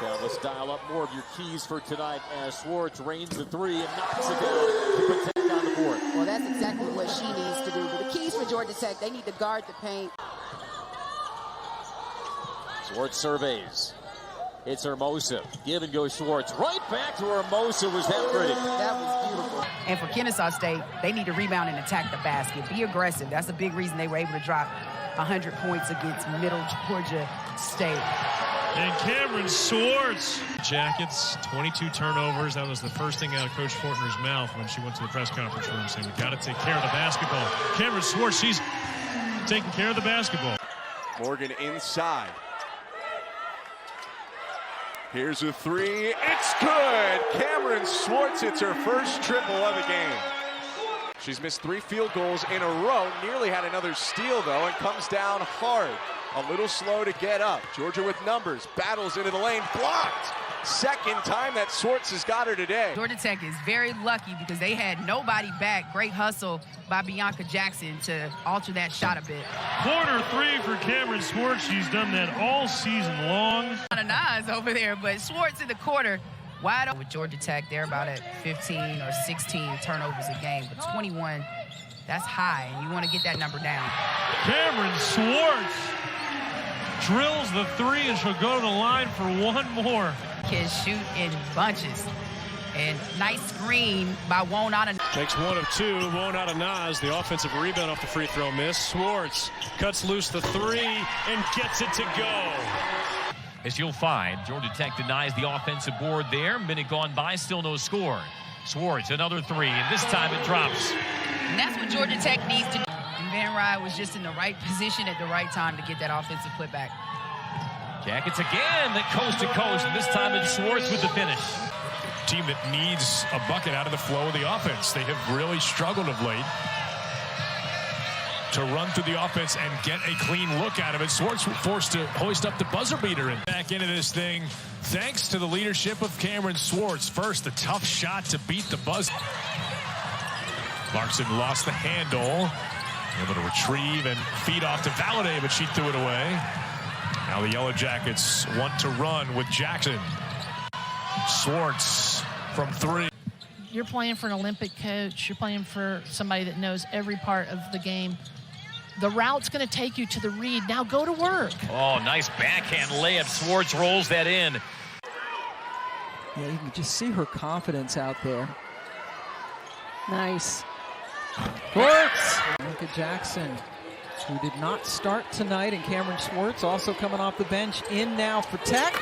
Now let's dial up more of your keys for tonight as Swartz rains the three and knocks it down to put Tech on the board. Well, that's exactly what she needs to do. But the keys for Georgia Tech, they need to guard the paint. Swartz surveys. It's Hermosa. Give and go Swartz. Right back to Hermosa. Was that pretty? That was beautiful. And for Kennesaw State, they need to rebound and attack the basket. Be aggressive. That's a big reason they were able to drop 100 points against Middle Georgia State. And Cameron Swartz. Jackets, 22 turnovers. That was the first thing out of Coach Fortner's mouth when she went to the press conference room saying, we got to take care of the basketball. Cameron Swartz, she's taking care of the basketball. Morgan inside. Here's a three. It's good. Cameron Swartz hits her first triple of the game. She's missed 3 field goals in a row. Nearly had another steal, though, and comes down hard. A little slow to get up. Georgia with numbers. Battles into the lane. Blocked. Second time that Swartz has got her today. Georgia Tech is very lucky because they had nobody back. Great hustle by Bianca Jackson to alter that shot a bit. Corner 3 for Cameron Swartz. She's done that all season long. A lot of nines over there, but Swartz in the quarter. Wide open with Georgia Tech. They're about at 15 or 16 turnovers a game, but 21, that's high, and you want to get that number down. Cameron Swartz drills the 3, and she'll go to the line for one more. Kids shoot in bunches. And nice screen by Wonata. Takes 1 of 2. Wonata Naz, the offensive rebound off the free throw miss. Swartz cuts loose the 3 and gets it to go. As you'll find, Georgia Tech denies the offensive board there. Minute gone by, still no score. Swartz, another 3, and this time it drops. And that's what Georgia Tech needs to do. And Van Rye was just in the right position at the right time to get that offensive putback. Jackets again, that coast to coast, and this time it's Swartz with the finish. Team that needs a bucket out of the flow of the offense. They have really struggled of late to run through the offense and get a clean look out of it. Swartz forced to hoist up the buzzer beater and back into this thing thanks to the leadership of Cameron Swartz. First, the tough shot to beat the buzzer. Larson lost the handle. Able to retrieve and feed off to Valladay, but she threw it away. Now the Yellow Jackets want to run with Jackson. Swartz from 3. You're playing for an Olympic coach. You're playing for somebody that knows every part of the game. The route's going to take you to the read. Now go to work. Oh, nice backhand layup. Swartz rolls that in. Yeah, you can just see her confidence out there. Nice. Swartz! Bianca Jackson, who did not start tonight, and Cameron Swartz also coming off the bench, in now for Tech.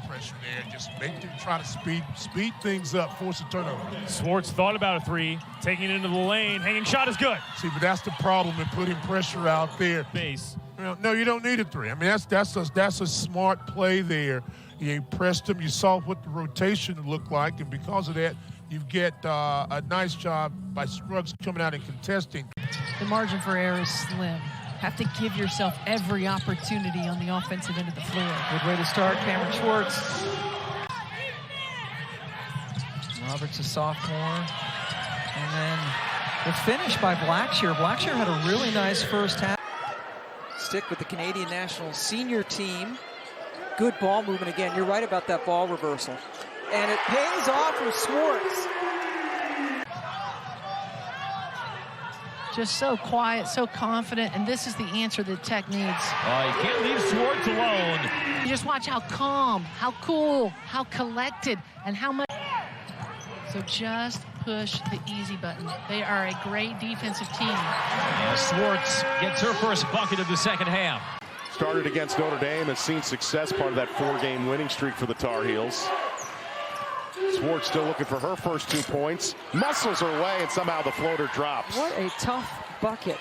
Pressure there, just make them try to speed things up, force a turnover. Swartz thought about a 3, taking it into the lane, hanging shot is good. See, but that's the problem in putting pressure out there. Base. No, you don't need a 3. I mean, that's a smart play there. You pressed them, you saw what the rotation looked like, and because of that, you get a nice job by Scruggs coming out and contesting. The margin for error is slim. Have to give yourself every opportunity on the offensive end of the floor. Good way to start, Cameron Swartz. Roberts, a sophomore. And then the finish by Blackshear. Blackshear had a really nice first half. Stick with the Canadian national senior team. Good ball movement again. You're right about that ball reversal. And it pays off for Swartz. Just so quiet, so confident, and this is the answer that Tech needs. You can't leave Swartz alone. You just watch how calm, how cool, how collected, and how much. So just push the easy button. They are a great defensive team. Swartz gets her first bucket of the second half. Started against Notre Dame, has seen success, part of that 4-game winning streak for the Tar Heels. Swartz still looking for her first 2 points. Muscles her way, and somehow the floater drops. What a tough bucket.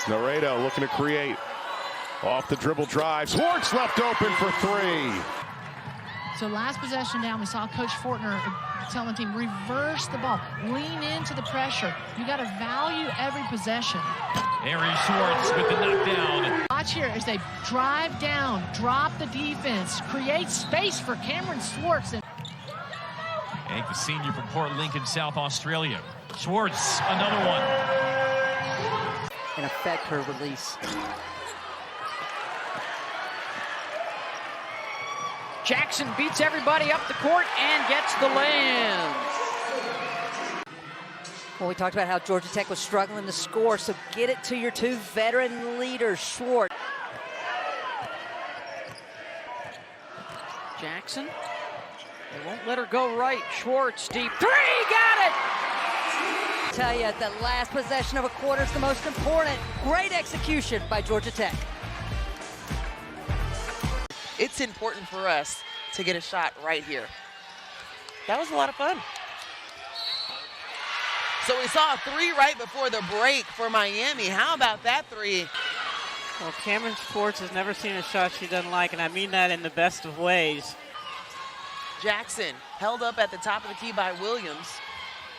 Laredo looking to create. Off the dribble drive. Swartz left open for 3. So last possession down, we saw Coach Fortner telling the team, reverse the ball, lean into the pressure. You got to value every possession. Ari Swartz with the knockdown. Watch here as they drive down, drop the defense, create space for Cameron Swartz. Hank, the senior from Port Lincoln, South Australia. Swartz, another one. and affect her release. Jackson beats everybody up the court and gets the land. Well, we talked about how Georgia Tech was struggling to score, so get it to your two veteran leaders, Swartz. Jackson, they won't let her go right. Swartz, deep three, got it! I tell you, the last possession of a quarter is the most important. Great execution by Georgia Tech. It's important for us to get a shot right here. That was a lot of fun. So we saw a three right before the break for Miami. How about that three? Well, Cameron Swartz has never seen a shot she doesn't like, and I mean that in the best of ways. Jackson held up at the top of the key by Williams.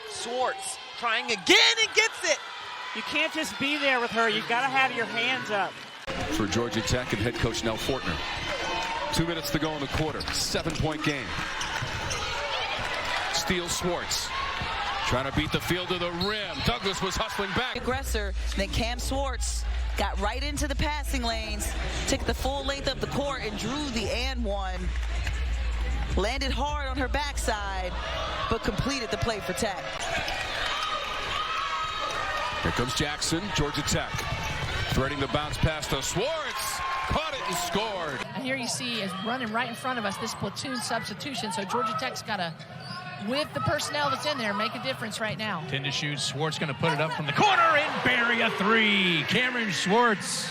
Swartz trying again and gets it. You can't just be there with her. You've got to have your hands up. For Georgia Tech and head coach Nell Fortner. 2 minutes to go in the quarter. 7-point game. Steele Swartz. Trying to beat the field to the rim. Douglas was hustling back. Aggressor, then Cam Swartz got right into the passing lanes, took the full length of the court and drew the and one. Landed hard on her backside, but completed the play for Tech. Here comes Jackson, Georgia Tech. Threading the bounce pass to Swartz. Caught it and scored. And here you see is running right in front of us this platoon substitution. So Georgia Tech's got to, with the personnel that's in there, make a difference right now. 10 to shoot. Swartz going to put it up from the corner and bury a three. Cameron Swartz.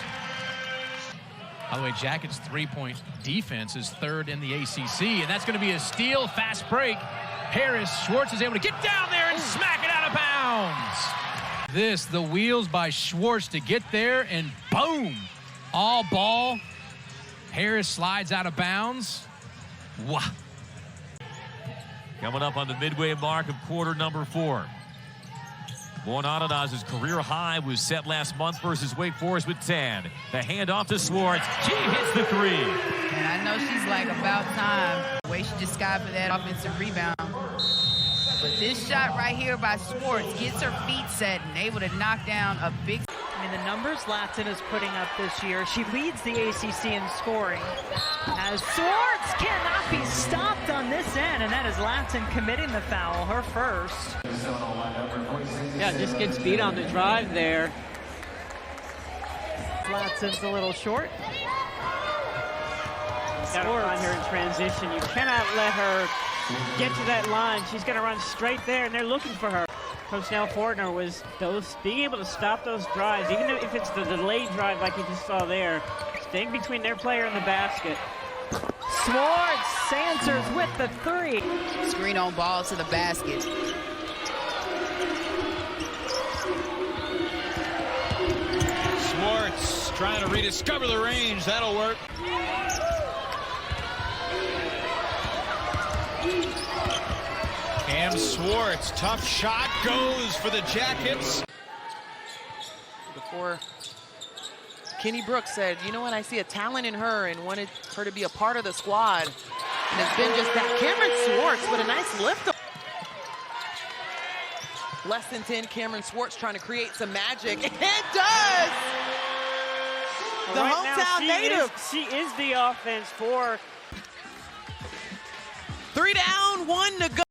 By the way, Jackets' three-point defense is third in the ACC, and that's going to be a steal, fast break. Harris, Swartz is able to get down there and smack it out of bounds. The wheels by Swartz to get there, and boom, all ball. Harris slides out of bounds. Wow. Coming up on the midway mark of quarter number 4. Bonanaz's career high was set last month versus Wake Forest with 10. The handoff to Swartz. She hits the three. And I know she's like about time. The way she just got for that offensive rebound. But this shot right here by Swartz gets her feet set and able to knock down a big... I mean, the numbers Latson is putting up this year, she leads the ACC in scoring. As Swartz cannot be stopped on this end, and that is Latson committing the foul, her first. Yeah, just gets beat on the drive there. Latson's a little short. Got to find her in transition. You cannot let her get to that line. She's going to run straight there, and they're looking for her. Coach Nell Fortner was being able to stop those drives, even if it's the delayed drive like you just saw there, staying between their player and the basket. Swartz answers with the three. Screen on ball to the basket. Swartz trying to rediscover the range. That'll work. Cam Swartz, tough shot, goes for the Jackets. Before Kenny Brooks said, you know what, I see a talent in her and wanted her to be a part of the squad. And it's been just that. Cameron Swartz with a nice lift. Less than 10, Cameron Swartz trying to create some magic. It does! The hometown native. She is the offense for... 3 down, 1 to go.